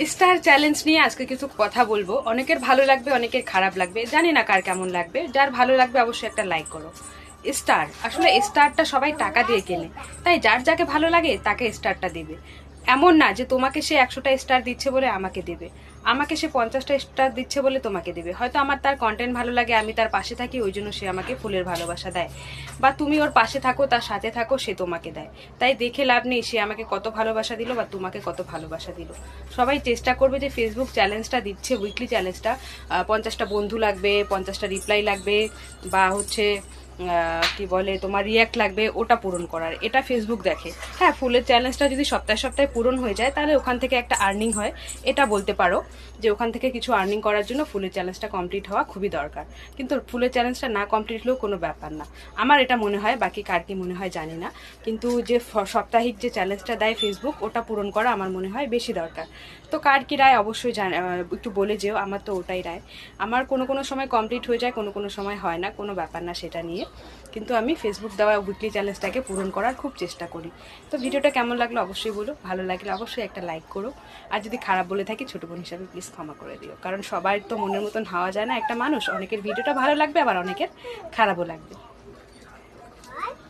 Star challenge নিয়ে আজকে কিছু কথা বলবো। অনেকের ভালো লাগবে, অনেকের খারাপ লাগবে, জানি না কার কেমন লাগবে। যার ভালো লাগবে অবশ্যই একটা লাইক করো। স্টার, আসলে স্টারটা সবাই টাকা দিয়ে কেনে, তাই যার যাকে ভালো লাগে তাকে স্টারটা দেবে। এমন না যে তোমাকে সে 100টা স্টার দিচ্ছে বলে আমাকে দেবে, আমাকে সে 50টা স্টার দিচ্ছে বলে তোমাকে দেবে। হয়তো আমার তার কন্টেন্ট ভালো লাগে, আমি তার পাশে থাকি, ওই জন্য সে আমাকে ফুলের ভালোবাসা দেয়, বা তুমি ওর পাশে থাকো, তার সাথে থাকো, সে তোমাকে দেয়। তাই দেখে লাভ নেই সে আমাকে কত ভালোবাসা দিল বা তোমাকে কত ভালোবাসা দিল। সবাই চেষ্টা করবে যে ফেসবুক চ্যালেঞ্জটা দিচ্ছে, উইকলি চ্যালেঞ্জটা, 50টা বন্ধু লাগবে, 50টা রিপ্লাই লাগবে, বা হচ্ছে কি বলে তোমার রিয়াক্ট লাগবে, ওটা পূরণ করার। এটা ফেসবুক দেখে। হ্যাঁ, ফুলের চ্যালেঞ্জটা যদি সপ্তাহে সপ্তাহে পূরণ হয়ে যায় তাহলে ওখান থেকে একটা আর্নিং হয়, এটা বলতে পারো যে ওখান থেকে কিছু আর্নিং করার জন্য ফুলের চ্যালেঞ্জটা কমপ্লিট হওয়া খুবই দরকার। কিন্তু ফুলের চ্যালেঞ্জটা না কমপ্লিট হলেও কোনো ব্যাপার না, আমার এটা মনে হয়। বাকি কার কি মনে হয় জানি না, কিন্তু যে সাপ্তাহিক যে চ্যালেঞ্জটা দেয় ফেসবুক, ওটা পূরণ করা আমার মনে হয় বেশি দরকার। তো কার কি রায় অবশ্যই একটু বলে যেও। আমার তো ওটাই রায়। আমার কোনো কোনো সময় কমপ্লিট হয়ে যায়, কোনো কোনো সময় হয় না, কোনো ব্যাপার না সেটা নিয়ে। কিন্তু আমি ফেসবুক দেওয়া উইকলি চ্যালেঞ্জটাকে পূরণ করার খুব চেষ্টা করি। তো ভিডিওটা কেমন লাগলো অবশ্যই বলো, ভালো লাগলে অবশ্যই একটা লাইক করো। আর যদি খারাপ বলে থাকি ছোটো বোন হিসাবে প্লিজ ক্ষমা করে দিও, কারণ সবার তো মনের মতন হওয়া যায় না। একটা মানুষ, অনেকের ভিডিওটা ভালো লাগবে আবার অনেকের খারাপও লাগবে।